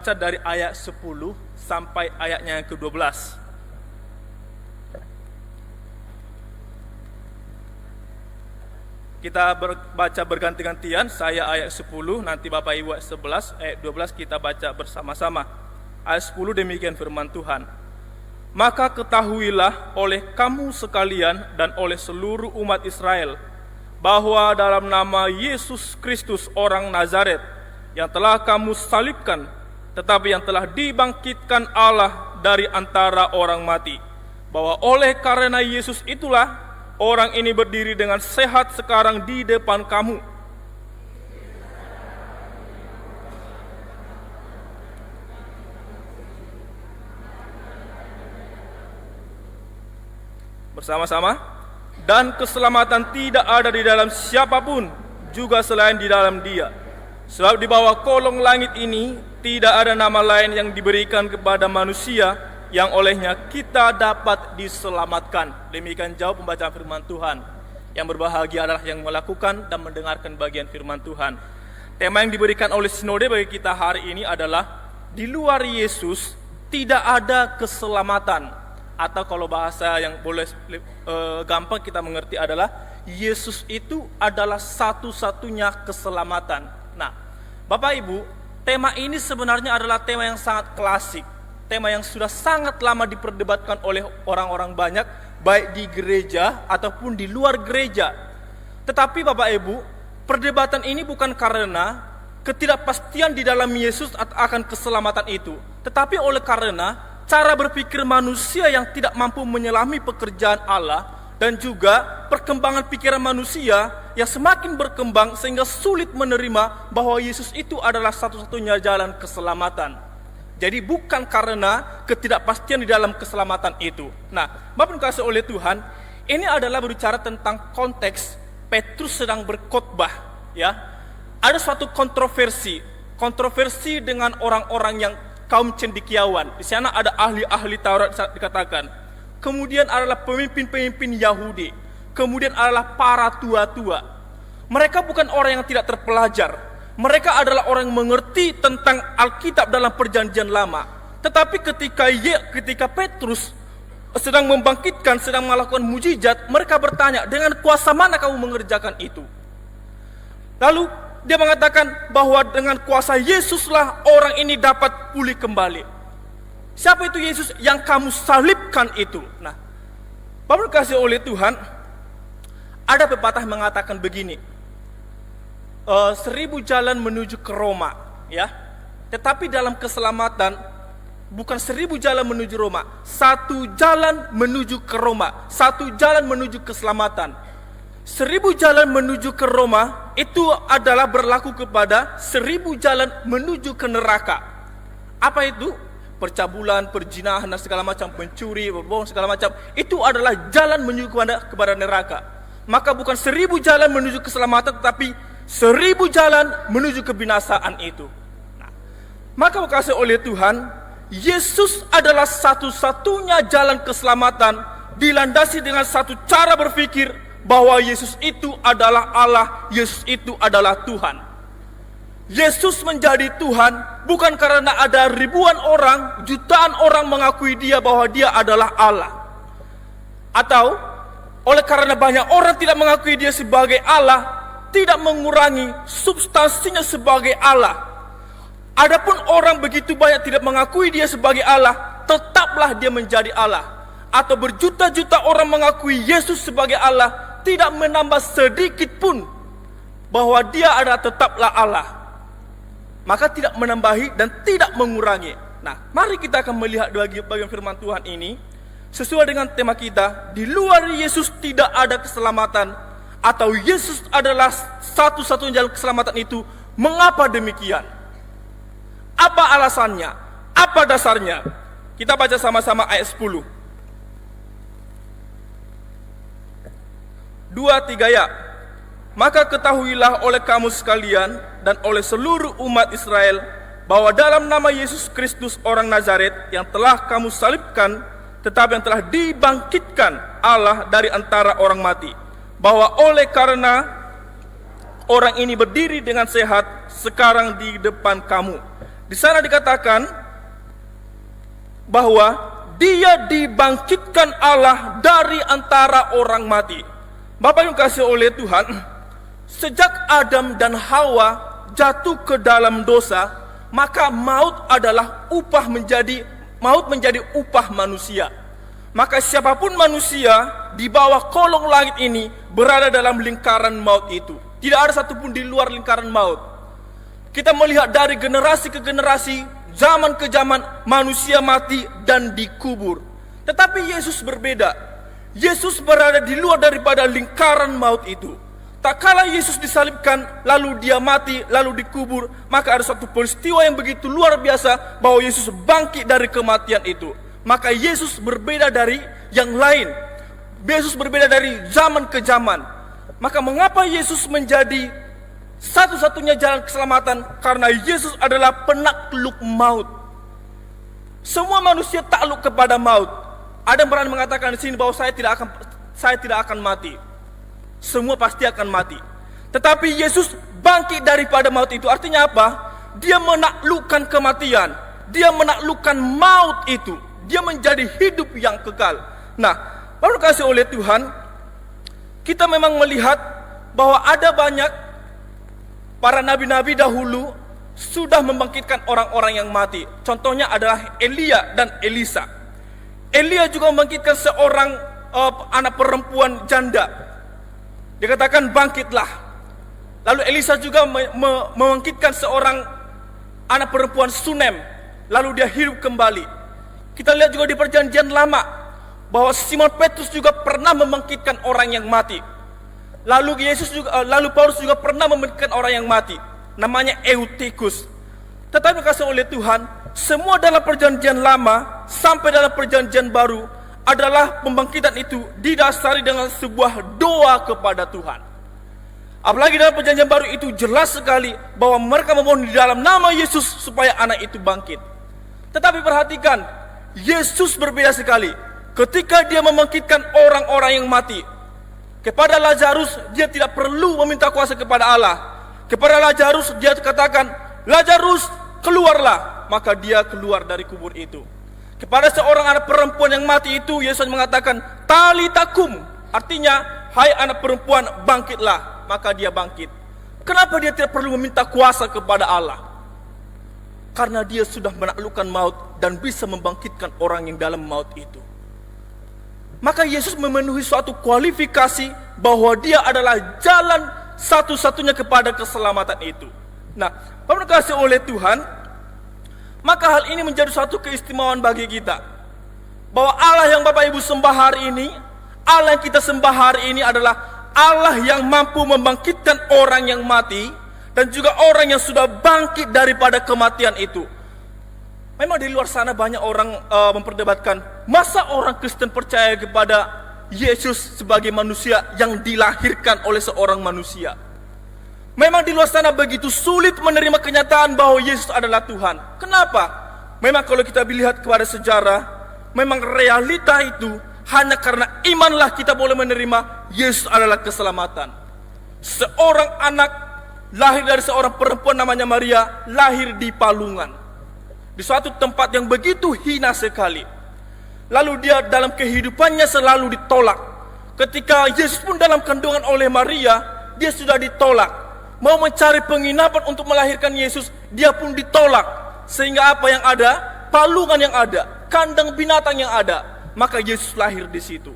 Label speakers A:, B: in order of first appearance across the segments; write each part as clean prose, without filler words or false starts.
A: Baca dari ayat 10 sampai ayatnya yang ke-12. Kita baca berganti-gantian, saya ayat 10, nanti Bapak Ibu ayat 11, ayat 12 kita baca bersama-sama. Ayat 10 demikian firman Tuhan. Maka ketahuilah oleh kamu sekalian dan oleh seluruh umat Israel, bahwa dalam nama Yesus Kristus orang Nazaret, yang telah kamu salibkan, tetapi yang telah dibangkitkan Allah dari antara orang mati, bahwa oleh karena Yesus itulah orang ini berdiri dengan sehat sekarang di depan kamu. Bersama-sama. Dan keselamatan tidak ada di dalam siapapun juga selain di dalam Dia. Sebab di bawah kolong langit ini tidak ada nama lain yang diberikan kepada manusia yang olehnya kita dapat diselamatkan. Demikian jawab pembacaan firman Tuhan. Yang berbahagia adalah yang melakukan dan mendengarkan bagian firman Tuhan. Tema yang diberikan oleh Sinode bagi kita hari ini adalah di luar Yesus tidak ada keselamatan. Atau kalau bahasa yang boleh gampang kita mengerti adalah Yesus itu adalah satu-satunya keselamatan. Nah, Bapak Ibu, tema ini sebenarnya adalah tema yang sangat klasik. Tema yang sudah sangat lama diperdebatkan oleh orang-orang banyak, baik di gereja ataupun di luar gereja. Tetapi Bapak Ibu, perdebatan ini bukan karena ketidakpastian di dalam Yesus akan keselamatan itu, tetapi oleh karena cara berpikir manusia yang tidak mampu menyelami pekerjaan Allah, dan juga perkembangan pikiran manusia yang semakin berkembang sehingga sulit menerima bahwa Yesus itu adalah satu-satunya jalan keselamatan. Jadi bukan karena ketidakpastian di dalam keselamatan itu. Nah, Bapak dikasihi oleh Tuhan, ini adalah berbicara tentang konteks Petrus sedang berkhotbah, ya. Ada suatu kontroversi dengan orang-orang yang kaum cendekiawan. Di sana ada ahli-ahli Taurat dikatakan. Kemudian adalah pemimpin-pemimpin Yahudi. Kemudian adalah para tua-tua. Mereka bukan orang yang tidak terpelajar. Mereka adalah orang yang mengerti tentang Alkitab dalam perjanjian lama. Tetapi ketika Petrus sedang membangkitkan, sedang melakukan mujizat, mereka bertanya, dengan kuasa mana kamu mengerjakan itu? Lalu dia mengatakan bahwa dengan kuasa Yesuslah orang ini dapat pulih kembali. Siapa itu Yesus yang kamu salibkan itu? Nah, Bapak dikasihi oleh Tuhan, ada pepatah mengatakan begini, 1000 jalan menuju ke Roma, ya. Tetapi dalam keselamatan bukan 1000 jalan menuju Roma, satu jalan menuju ke Roma, satu jalan menuju keselamatan. 1000 jalan menuju ke Roma itu adalah berlaku kepada 1000 jalan menuju ke neraka. Apa itu? Percabulan, perzinahan dan segala macam, pencuri, berbohong segala macam, itu adalah jalan menuju kepada neraka. Maka bukan 1000 jalan menuju keselamatan, tetapi 1000 jalan menuju kebinasaan itu. Nah, maka dikasihi oleh Tuhan, Yesus adalah satu-satunya jalan keselamatan, dilandasi dengan satu cara berpikir bahwa Yesus itu adalah Allah, Yesus itu adalah Tuhan. Yesus menjadi Tuhan bukan karena ada ribuan orang, jutaan orang mengakui Dia bahwa Dia adalah Allah, atau oleh karena banyak orang tidak mengakui Dia sebagai Allah, tidak mengurangi substansinya sebagai Allah. Adapun orang begitu banyak tidak mengakui Dia sebagai Allah, tetaplah Dia menjadi Allah. Atau berjuta-juta orang mengakui Yesus sebagai Allah, tidak menambah sedikit pun bahwa Dia adalah tetaplah Allah. Maka tidak menambahi dan tidak mengurangi. Nah, mari kita akan melihat bagian firman Tuhan ini sesuai dengan tema kita, di luar Yesus tidak ada keselamatan, atau Yesus adalah satu-satunya jalan keselamatan itu. Mengapa demikian? Apa alasannya? Apa dasarnya? Kita baca sama-sama ayat 10. 2, 3 ya. Maka ketahuilah oleh kamu sekalian dan oleh seluruh umat Israel, bahwa dalam nama Yesus Kristus orang Nazaret, yang telah kamu salibkan, tetapi yang telah dibangkitkan Allah dari antara orang mati, bahwa oleh karena orang ini berdiri dengan sehat sekarang di depan kamu. Di sana dikatakan bahwa dia dibangkitkan Allah dari antara orang mati. Bapak yang kasih oleh Tuhan, sejak Adam dan Hawa jatuh ke dalam dosa, maka maut menjadi upah manusia. Maka siapapun manusia di bawah kolong langit ini berada dalam lingkaran maut itu. Tidak ada satupun di luar lingkaran maut. Kita melihat dari generasi ke generasi, zaman ke zaman, manusia mati dan dikubur. Tetapi Yesus berbeda. Yesus berada di luar daripada lingkaran maut itu. Tak kala Yesus disalibkan, lalu dia mati, lalu dikubur, maka ada suatu peristiwa yang begitu luar biasa bahwa Yesus bangkit dari kematian itu. Maka Yesus berbeda dari yang lain. Yesus berbeda dari zaman ke zaman. Maka mengapa Yesus menjadi satu-satunya jalan keselamatan? Karena Yesus adalah penakluk maut. Semua manusia takluk kepada maut. Ada yang berani mengatakan di sini bahwa saya tidak akan mati. Semua pasti akan mati. Tetapi Yesus bangkit daripada maut itu. Artinya apa? Dia menaklukkan kematian. Dia menaklukkan maut itu. Dia menjadi hidup yang kekal. Nah, baru kasih oleh Tuhan, kita memang melihat bahwa ada banyak para nabi-nabi dahulu sudah membangkitkan orang-orang yang mati. Contohnya adalah Elia dan Elisa. Elia juga membangkitkan seorang anak perempuan janda. Dikatakan bangkitlah. Lalu Elisa juga membangkitkan seorang anak perempuan Sunem. Lalu dia hidup kembali. Kita lihat juga di perjanjian lama bahwa Simon Petrus juga pernah membangkitkan orang yang mati. Lalu Paulus juga pernah membangkitkan orang yang mati. Namanya Eutychus. Tetapi kasih oleh Tuhan, semua dalam perjanjian lama sampai dalam perjanjian baru adalah pembangkitan itu didasari dengan sebuah doa kepada Tuhan. Apalagi dalam perjanjian baru itu jelas sekali bahwa mereka memohon di dalam nama Yesus supaya anak itu bangkit. Tetapi perhatikan, Yesus berbeda sekali. Ketika dia membangkitkan orang-orang yang mati, kepada Lazarus dia tidak perlu meminta kuasa kepada Allah. Kepada Lazarus dia katakan, Lazarus keluarlah. Maka dia keluar dari kubur itu. Kepada seorang anak perempuan yang mati itu, Yesus mengatakan, Talitakum. Artinya, hai anak perempuan, bangkitlah. Maka dia bangkit. Kenapa dia tidak perlu meminta kuasa kepada Allah? Karena dia sudah menaklukkan maut dan bisa membangkitkan orang yang dalam maut itu. Maka Yesus memenuhi suatu kualifikasi bahwa dia adalah jalan satu-satunya kepada keselamatan itu. Nah, Bapak dikasih oleh Tuhan, maka hal ini menjadi suatu keistimewaan bagi kita. Bahwa Allah yang Bapak Ibu sembah hari ini, Allah yang kita sembah hari ini adalah Allah yang mampu membangkitkan orang yang mati dan juga orang yang sudah bangkit daripada kematian itu. Memang di luar sana banyak orang memperdebatkan, masa orang Kristen percaya kepada Yesus sebagai manusia yang dilahirkan oleh seorang manusia? Memang di luar sana begitu sulit menerima kenyataan bahwa Yesus adalah Tuhan. Kenapa? Memang kalau kita lihat kepada sejarah, memang realita itu hanya karena imanlah kita boleh menerima Yesus adalah keselamatan. Seorang anak lahir dari seorang perempuan namanya Maria, lahir di palungan, di suatu tempat yang begitu hina sekali. Lalu dia dalam kehidupannya selalu ditolak. Ketika Yesus pun dalam kandungan oleh Maria, dia sudah ditolak. Mau mencari penginapan untuk melahirkan Yesus, dia pun ditolak. Sehingga apa yang ada? Palungan yang ada, kandang binatang yang ada. Maka Yesus lahir di situ.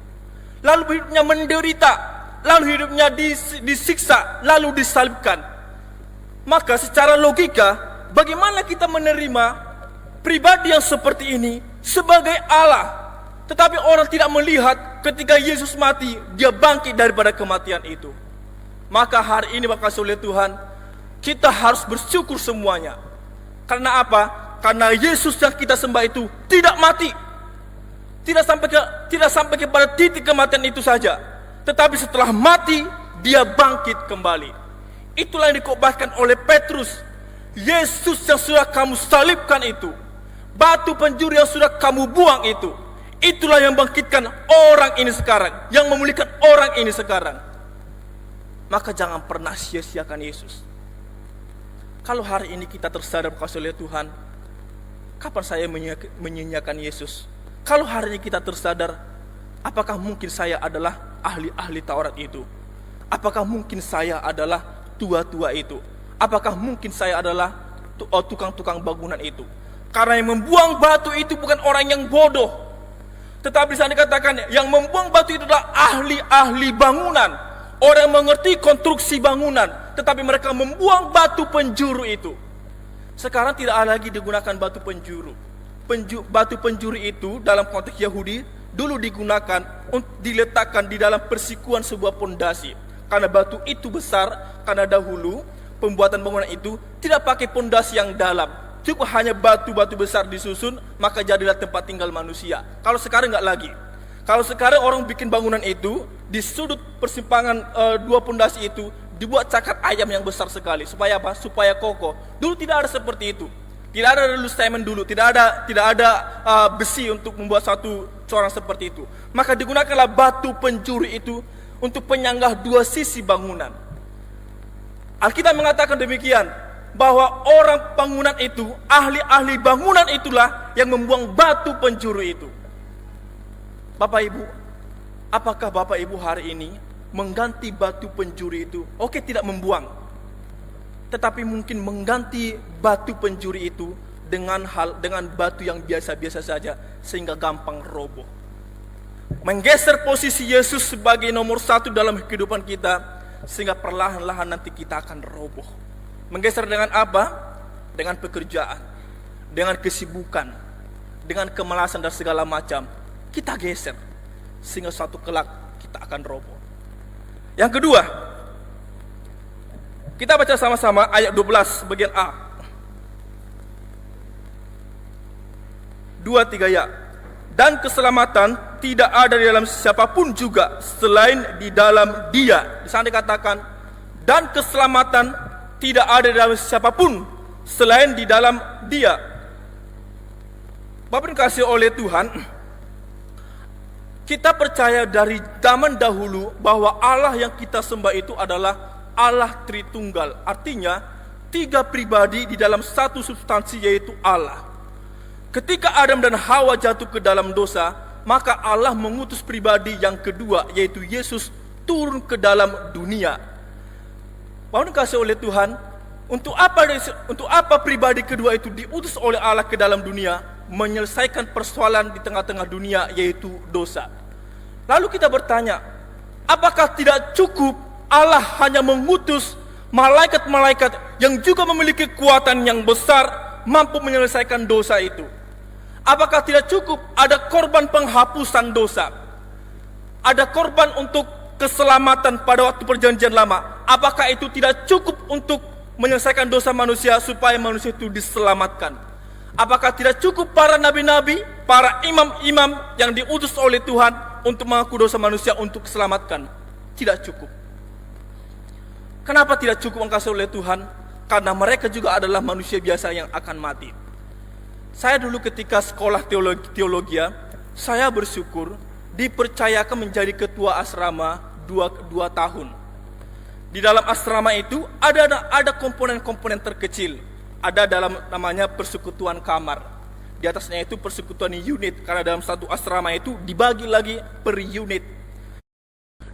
A: Lalu hidupnya menderita, lalu hidupnya disiksa, lalu disalibkan. Maka secara logika, bagaimana kita menerima pribadi yang seperti ini sebagai Allah? Tetapi orang tidak melihat ketika Yesus mati, dia bangkit daripada kematian itu. Maka hari ini Bapak kasih oleh Tuhan, kita harus bersyukur semuanya. Karena apa? Karena Yesus yang kita sembah itu tidak mati. Tidak sampai kepada titik kematian itu saja. Tetapi setelah mati, dia bangkit kembali. Itulah yang dikotbahkan oleh Petrus. Yesus yang sudah kamu salibkan itu, batu penjuru yang sudah kamu buang itu, itulah yang bangkitkan orang ini sekarang, yang memulihkan orang ini sekarang. Maka jangan pernah sia-siakan Yesus. Kalau hari ini kita tersadar kasih oleh Tuhan, kapan saya menyanyiakan Yesus? Kalau hari ini kita tersadar, apakah mungkin saya adalah ahli-ahli Taurat itu? Apakah mungkin saya adalah tua-tua itu? Apakah mungkin saya adalah tukang-tukang bangunan itu? Karena yang membuang batu itu bukan orang yang bodoh, tetapi bisa dikatakan yang membuang batu itu adalah ahli-ahli bangunan, orang yang mengerti konstruksi bangunan, tetapi mereka membuang batu penjuru itu. Sekarang tidak lagi digunakan batu penjuru. Batu penjuru itu dalam konteks Yahudi dulu digunakan untuk diletakkan di dalam persikuan sebuah pondasi. Karena batu itu besar, karena dahulu pembuatan bangunan itu tidak pakai pondasi yang dalam, cukup hanya batu-batu besar disusun, maka jadilah tempat tinggal manusia. Kalau sekarang nggak lagi. Kalau sekarang orang bikin bangunan itu di sudut persimpangan dua pondasi itu dibuat cakat ayam yang besar sekali. Supaya apa? Supaya kokoh. Dulu tidak ada seperti itu. Tidak ada dulu semen dulu, tidak ada besi untuk membuat satu corang seperti itu. Maka digunakanlah batu penjuru itu untuk penyanggah dua sisi bangunan. Alkitab mengatakan demikian, bahwa orang bangunan itu, ahli-ahli bangunan itulah yang membuang batu penjuru itu. Bapak Ibu, apakah Bapak Ibu hari ini mengganti batu penjuru itu? Oke, tidak membuang, tetapi mungkin mengganti batu penjuri itu dengan batu yang biasa-biasa saja, sehingga gampang roboh. Menggeser posisi Yesus sebagai nomor satu dalam kehidupan kita, sehingga perlahan-lahan nanti kita akan roboh. Menggeser dengan apa? Dengan pekerjaan, dengan kesibukan, dengan kemalasan dan segala macam. Kita geser, sehingga suatu kelak kita akan roboh. Yang kedua, kita baca sama-sama ayat 12 bagian A. 2-3 ya. Dan keselamatan tidak ada di dalam siapapun juga selain di dalam Dia. Di sana dikatakan, dan keselamatan tidak ada di dalam siapapun selain di dalam Dia. Bapak dikasih oleh Tuhan, kita percaya dari zaman dahulu bahwa Allah yang kita sembah itu adalah Allah Tritunggal. Artinya 3 pribadi di dalam satu substansi, yaitu Allah. Ketika Adam dan Hawa jatuh ke dalam dosa, maka Allah mengutus pribadi yang kedua, yaitu Yesus, turun ke dalam dunia. Bapak dikasih oleh Tuhan, untuk apa pribadi kedua itu diutus oleh Allah ke dalam dunia? Menyelesaikan persoalan di tengah-tengah dunia, yaitu dosa. Lalu kita bertanya, apakah tidak cukup Allah hanya mengutus malaikat-malaikat yang juga memiliki kekuatan yang besar, mampu menyelesaikan dosa itu? Apakah tidak cukup ada korban penghapusan dosa? Ada korban untuk keselamatan pada waktu perjanjian lama. Apakah itu tidak cukup untuk menyelesaikan dosa manusia supaya manusia itu diselamatkan? Apakah tidak cukup para nabi-nabi, para imam-imam yang diutus oleh Tuhan untuk mengaku dosa manusia untuk diselamatkan? Tidak cukup. Kenapa tidak cukup dikasih oleh Tuhan? Karena mereka juga adalah manusia biasa yang akan mati. Saya dulu ketika sekolah teologi, saya bersyukur dipercayakan menjadi ketua asrama 2 tahun. Di dalam asrama itu ada komponen-komponen terkecil. Ada dalam namanya persekutuan kamar. Di atasnya itu persekutuan unit, karena dalam satu asrama itu dibagi lagi per unit.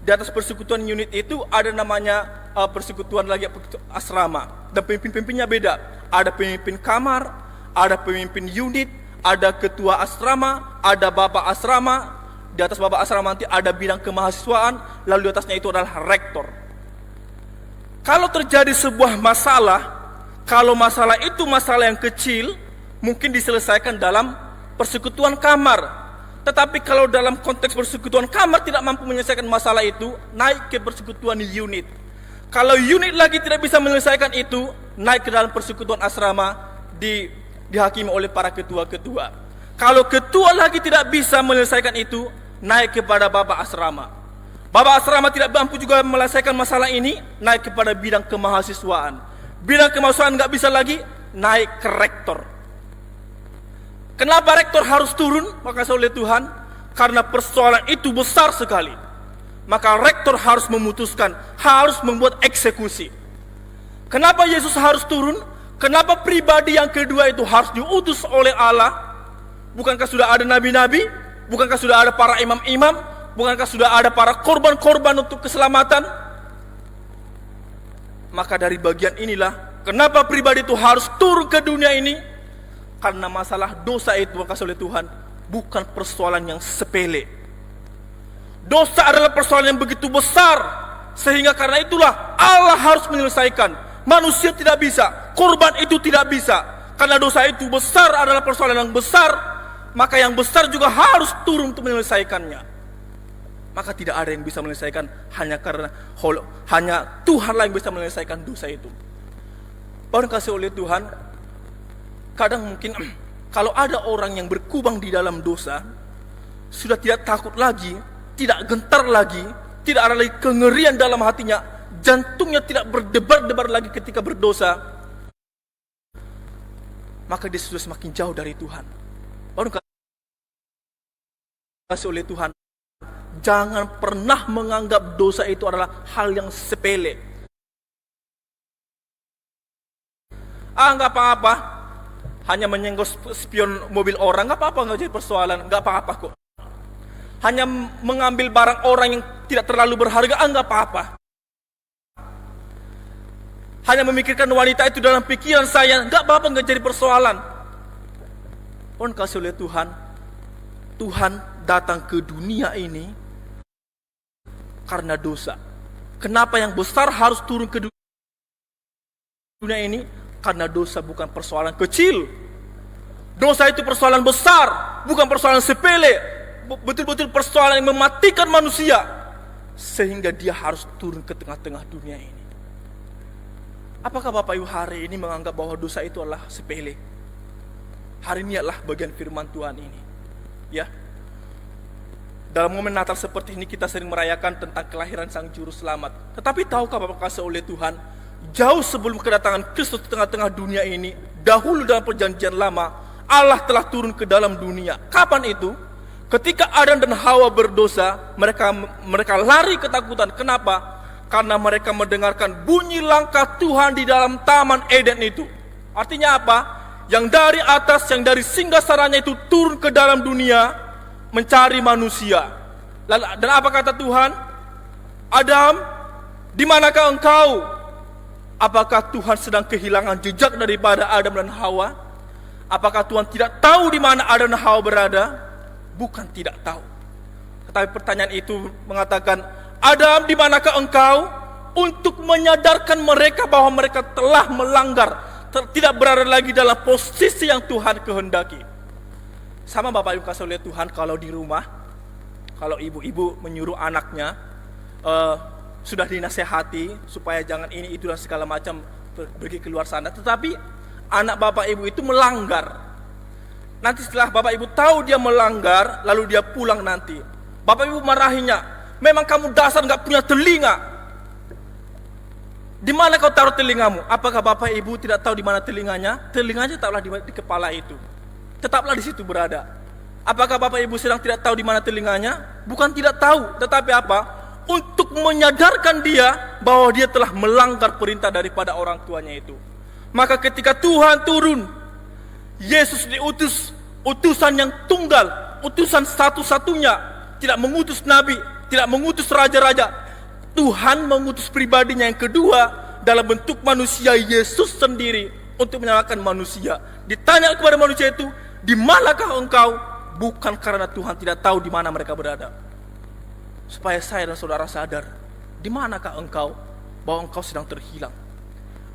A: Di atas persekutuan unit itu ada namanya persekutuan lagi asrama. Dan pemimpin-pemimpinnya beda. Ada pemimpin kamar, ada pemimpin unit, ada ketua asrama, ada bapak asrama. Di atas bapak asrama nanti ada bidang kemahasiswaan, lalu di atasnya itu adalah rektor. Kalau terjadi sebuah masalah, kalau masalah itu masalah yang kecil, mungkin diselesaikan dalam persekutuan kamar. Tetapi kalau dalam konteks persekutuan kamar tidak mampu menyelesaikan masalah itu, naik ke persekutuan unit. Kalau unit lagi tidak bisa menyelesaikan itu, naik ke dalam persekutuan asrama, dihakimi oleh para ketua-ketua. Kalau ketua lagi tidak bisa menyelesaikan itu, naik kepada bapak asrama. Bapak asrama tidak mampu juga menyelesaikan masalah ini, naik kepada bidang kemahasiswaan. Bidang kemahasiswaan nggak bisa lagi, naik ke rektor. Kenapa rektor harus turun? Makasih oleh Tuhan, karena persoalan itu besar sekali. Maka rektor harus memutuskan, harus membuat eksekusi. Kenapa Yesus harus turun? Kenapa pribadi yang kedua itu harus diutus oleh Allah? Bukankah sudah ada nabi-nabi? Bukankah sudah ada para imam-imam? Bukankah sudah ada para korban-korban untuk keselamatan? Maka dari bagian inilah, kenapa pribadi itu harus turun ke dunia ini? Karena masalah dosa itu, makasih oleh Tuhan, bukan persoalan yang sepele. Dosa adalah persoalan yang begitu besar, sehingga karena itulah Allah harus menyelesaikan. Manusia tidak bisa, korban itu tidak bisa. Karena dosa itu besar, adalah persoalan yang besar, maka yang besar juga harus turun untuk menyelesaikannya. Maka tidak ada yang bisa menyelesaikan hanya Tuhanlah yang bisa menyelesaikan dosa itu. Baru kasih oleh Tuhan, kadang mungkin kalau ada orang yang berkubang di dalam dosa, sudah tidak takut lagi, tidak gentar lagi, tidak ada lagi kengerian dalam hatinya, jantungnya tidak berdebar-debar lagi ketika berdosa, maka dia sudah semakin jauh dari Tuhan. Baru kasih oleh Tuhan, jangan pernah menganggap dosa itu adalah hal yang sepele. Nggak apa-apa, hanya menyenggol spion mobil orang, nggak apa-apa, nggak jadi persoalan, nggak apa-apa kok. Hanya mengambil barang orang yang tidak terlalu berharga, nggak apa-apa. Hanya memikirkan wanita itu dalam pikiran saya, nggak apa-apa, nggak jadi persoalan. Pun kasih oleh Tuhan, Tuhan datang ke dunia ini karena dosa. Kenapa yang besar harus turun ke dunia ini? Karena dosa bukan persoalan kecil. Dosa itu persoalan besar, bukan persoalan sepele. Betul-betul persoalan yang mematikan manusia, sehingga dia harus turun ke tengah-tengah dunia ini. Apakah Bapak Ibu hari ini menganggap bahwa dosa itu adalah sepele? Hari ini adalah bagian firman Tuhan ini. Ya. Dalam momen Natal seperti ini kita sering merayakan tentang kelahiran Sang Juru Selamat. Tetapi tahukah Bapak kasih oleh Tuhan, jauh sebelum kedatangan Kristus di tengah-tengah dunia ini, dahulu dalam perjanjian lama, Allah telah turun ke dalam dunia. Kapan itu? Ketika Adam dan Hawa berdosa, mereka lari ketakutan. Kenapa? Karena mereka mendengarkan bunyi langkah Tuhan di dalam Taman Eden itu. Artinya apa? Yang dari atas, yang dari singgasananya itu turun ke dalam dunia mencari manusia. Dan apa kata Tuhan? Adam, di manakah engkau? Apakah Tuhan sedang kehilangan jejak daripada Adam dan Hawa? Apakah Tuhan tidak tahu di mana Adam dan Hawa berada? Bukan tidak tahu. Tetapi pertanyaan itu mengatakan, Adam, di manakah engkau? Untuk menyadarkan mereka bahwa mereka telah melanggar, tidak berada lagi dalam posisi yang Tuhan kehendaki. Sama Bapak Ibu kasih oleh Tuhan, kalau di rumah, kalau ibu-ibu menyuruh anaknya, sudah dinasehati supaya jangan ini itu dan segala macam pergi keluar sana, tetapi anak Bapak Ibu itu melanggar. Nanti setelah Bapak Ibu tahu dia melanggar, lalu dia pulang nanti, Bapak Ibu marahinya, memang kamu dasar nggak punya telinga. Di mana kau taruh telingamu? Apakah Bapak Ibu tidak tahu di mana telinganya? Telinganya tetaplah di kepala itu, tetaplah di situ berada. Apakah Bapak Ibu sedang tidak tahu di mana telinganya? Bukan tidak tahu, tetapi apa? Untuk menyadarkan dia bahwa dia telah melanggar perintah daripada orang tuanya itu. Maka ketika Tuhan turun, Yesus diutus, utusan yang tunggal, utusan satu-satunya, tidak mengutus nabi, tidak mengutus raja-raja. Tuhan mengutus pribadinya yang kedua dalam bentuk manusia, Yesus sendiri, untuk menyelamatkan manusia. Ditanya kepada manusia itu, di manakah engkau? Bukan karena Tuhan tidak tahu di mana mereka berada. Supaya saya dan saudara sadar, di manakah engkau? Bahwa engkau sedang terhilang.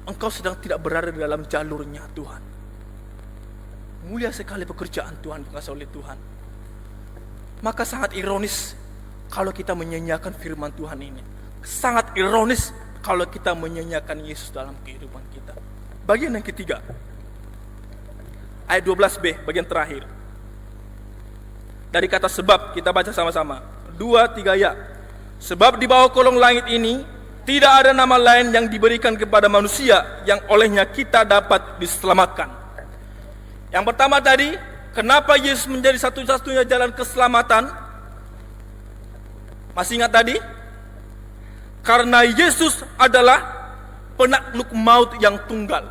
A: Engkau sedang tidak berada di dalam jalurnya Tuhan. Mulia sekali pekerjaan Tuhan, dikasih oleh Tuhan. Maka sangat ironis kalau kita menyanyiakan firman Tuhan ini. Sangat ironis kalau kita menyanyiakan Yesus dalam kehidupan kita. Bagian yang ketiga, ayat 12b, bagian terakhir. Dari kata sebab, kita baca sama-sama. 2, 3 ya. Sebab di bawah kolong langit ini tidak ada nama lain yang diberikan kepada manusia yang olehnya kita dapat diselamatkan. Yang pertama tadi, kenapa Yesus menjadi satu-satunya jalan keselamatan? Masih ingat tadi? Karena Yesus adalah penakluk maut yang tunggal.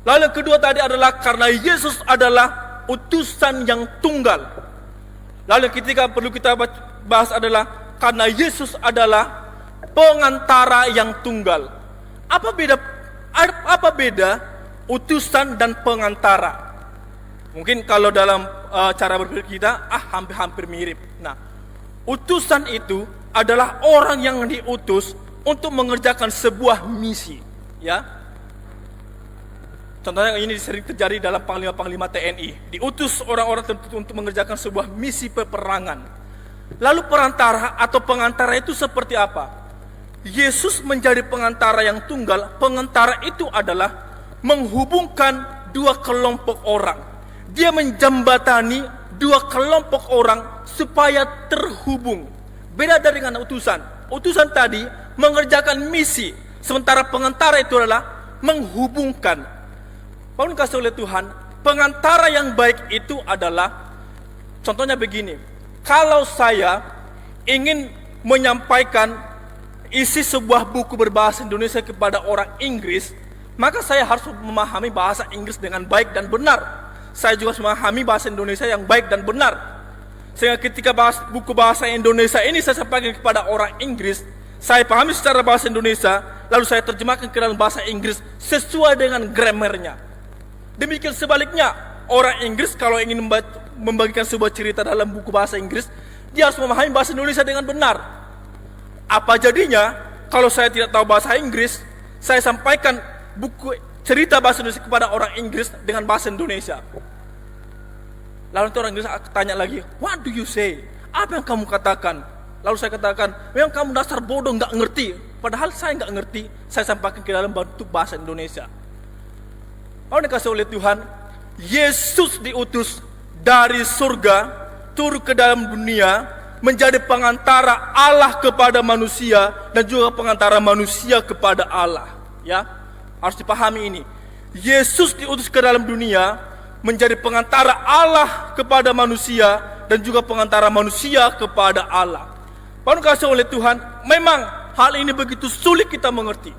A: Lalu yang kedua tadi adalah karena Yesus adalah utusan yang tunggal. Lalu yang ketiga perlu kita bahas adalah karena Yesus adalah pengantara yang tunggal. Apa beda utusan dan pengantara? Mungkin kalau dalam cara berpikir kita, hampir mirip. Nah, utusan itu adalah orang yang diutus untuk mengerjakan sebuah misi, ya. Contohnya ini sering terjadi dalam panglima-panglima TNI, diutus orang-orang tertentu untuk mengerjakan sebuah misi peperangan. Lalu perantara atau pengantara itu seperti apa? Yesus menjadi pengantara yang tunggal. Pengantara itu adalah menghubungkan dua kelompok orang. Dia menjembatani dua kelompok orang supaya terhubung. Beda dengan utusan. Utusan tadi mengerjakan misi, sementara pengantara itu adalah menghubungkan. Paulus kasih oleh Tuhan, pengantara yang baik itu adalah, contohnya begini, kalau saya ingin menyampaikan isi sebuah buku berbahasa Indonesia kepada orang Inggris, maka saya harus memahami bahasa Inggris dengan baik dan benar. Saya juga harus memahami bahasa Indonesia yang baik dan benar. Sehingga ketika buku bahasa Indonesia ini saya sampaikan kepada orang Inggris, saya pahami secara bahasa Indonesia, lalu saya terjemahkan ke dalam bahasa Inggris sesuai dengan grammarnya. Demikian sebaliknya, orang Inggris kalau ingin membagikan sebuah cerita dalam buku bahasa Inggris, dia harus memahami bahasa Indonesia dengan benar. Apa jadinya kalau saya tidak tahu bahasa Inggris, saya sampaikan buku cerita bahasa Indonesia kepada orang Inggris dengan bahasa Indonesia. Lalu orang Inggris tanya lagi, what do you say? Apa yang kamu katakan? Lalu saya katakan, memang kamu dasar bodoh, nggak ngerti. Padahal saya nggak ngerti, saya sampaikan ke dalam bentuk bahasa Indonesia. Lalu dikasih oleh Tuhan, Yesus diutus dari surga, turun ke dalam dunia, menjadi pengantara Allah kepada manusia dan juga pengantara manusia kepada Allah. Ya, harus dipahami ini. Yesus diutus ke dalam dunia menjadi pengantara Allah kepada manusia dan juga pengantara manusia kepada Allah. Paulus kasih oleh Tuhan, memang hal ini begitu sulit kita mengerti.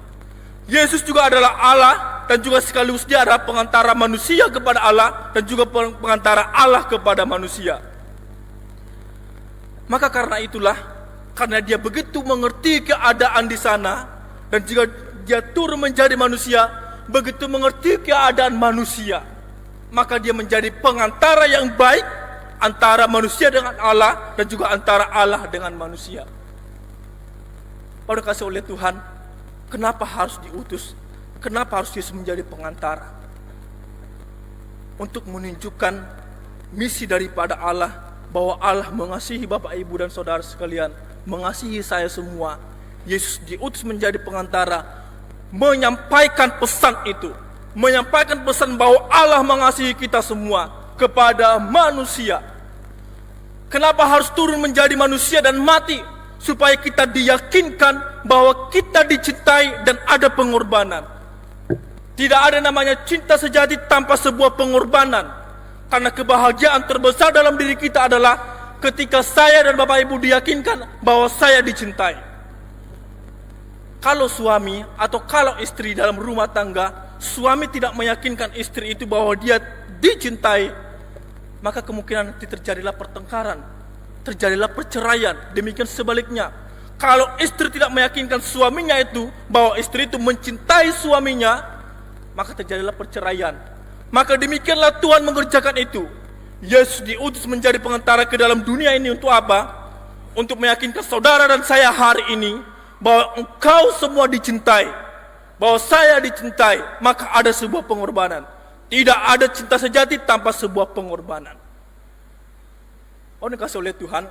A: Yesus juga adalah Allah dan juga sekaligus dia adalah pengantara manusia kepada Allah dan juga pengantara Allah kepada manusia. Maka karena itulah, karena dia begitu mengerti keadaan di sana dan jika dia turun menjadi manusia, begitu mengerti keadaan manusia, maka dia menjadi pengantara yang baik antara manusia dengan Allah dan juga antara Allah dengan manusia. Pada kasih oleh Tuhan, kenapa harus diutus? Kenapa harus Yesus menjadi pengantara? Untuk menunjukkan misi daripada Allah, bahwa Allah mengasihi Bapak, Ibu, dan Saudara sekalian, mengasihi saya semua. Yesus diutus menjadi pengantara, menyampaikan pesan itu, menyampaikan pesan bahwa Allah mengasihi kita semua kepada manusia. Kenapa harus turun menjadi manusia dan mati? Supaya kita diyakinkan bahwa kita dicintai dan ada pengorbanan. Tidak ada namanya cinta sejati tanpa sebuah pengorbanan. Karena kebahagiaan terbesar dalam diri kita adalah ketika saya dan Bapak Ibu diyakinkan bahwa saya dicintai. Kalau suami atau kalau istri dalam rumah tangga, suami tidak meyakinkan istri itu bahwa dia dicintai, maka kemungkinan nanti terjadilah pertengkaran, terjadilah perceraian. Demikian sebaliknya, kalau istri tidak meyakinkan suaminya itu bahwa istri itu mencintai suaminya, maka terjadilah perceraian. Maka demikianlah Tuhan mengerjakan itu. Yesus diutus menjadi pengantara ke dalam dunia ini untuk apa? Untuk meyakinkan saudara dan saya hari ini bahwa engkau semua dicintai, bahwa saya dicintai, maka ada sebuah pengorbanan. Tidak ada cinta sejati tanpa sebuah pengorbanan. Dikasih oleh Tuhan,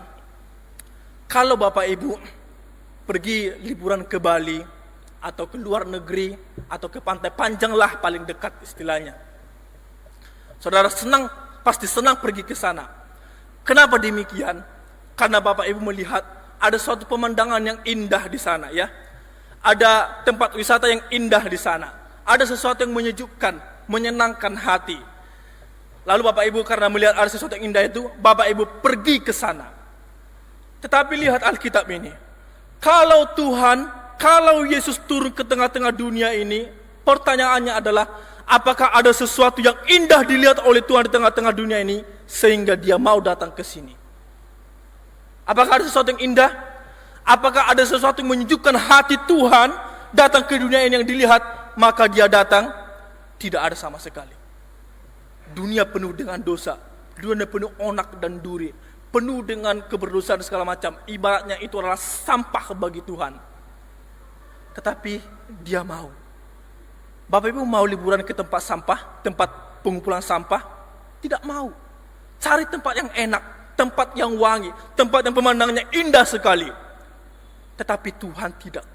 A: kalau Bapak Ibu pergi liburan ke Bali atau ke luar negeri atau ke Pantai Panjang lah paling dekat istilahnya, saudara pasti senang pergi ke sana. Kenapa demikian? Karena Bapak Ibu melihat ada suatu pemandangan yang indah di sana, ya. Ada tempat wisata yang indah di sana. Ada sesuatu yang menyejukkan, menyenangkan hati. Lalu Bapak Ibu karena melihat ada sesuatu yang indah itu, Bapak Ibu pergi ke sana. Tetapi lihat Alkitab ini. Kalau Yesus turun ke tengah-tengah dunia ini, pertanyaannya adalah, Apakah ada sesuatu yang indah dilihat oleh Tuhan di tengah-tengah dunia ini sehingga dia mau datang ke sini? Apakah ada sesuatu yang indah? Apakah ada sesuatu yang menyejukkan hati Tuhan datang ke dunia ini yang dilihat maka dia datang? Tidak ada sama sekali. Dunia penuh dengan dosa, dunia penuh onak dan duri, penuh dengan keberdosaan segala macam. Ibaratnya itu adalah sampah bagi Tuhan. Tetapi dia mau. Bapak Ibu mau liburan ke tempat sampah, tempat pengumpulan sampah? Tidak mau. Cari tempat yang enak, tempat yang wangi, tempat yang pemandangannya indah sekali. Tetapi Tuhan tidak.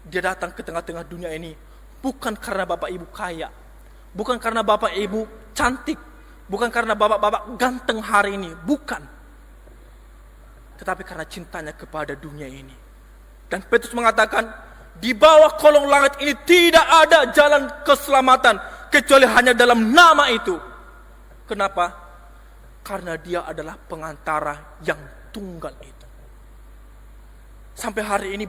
A: Dia datang ke tengah-tengah dunia ini bukan karena Bapak Ibu kaya, bukan karena Bapak Ibu cantik, bukan karena bapak-bapak ganteng hari ini, bukan. Tetapi karena cintanya kepada dunia ini. Dan Petrus mengatakan, di bawah kolong langit ini tidak ada jalan keselamatan kecuali hanya dalam nama itu. Kenapa? Karena dia adalah pengantara yang tunggal itu. Sampai hari ini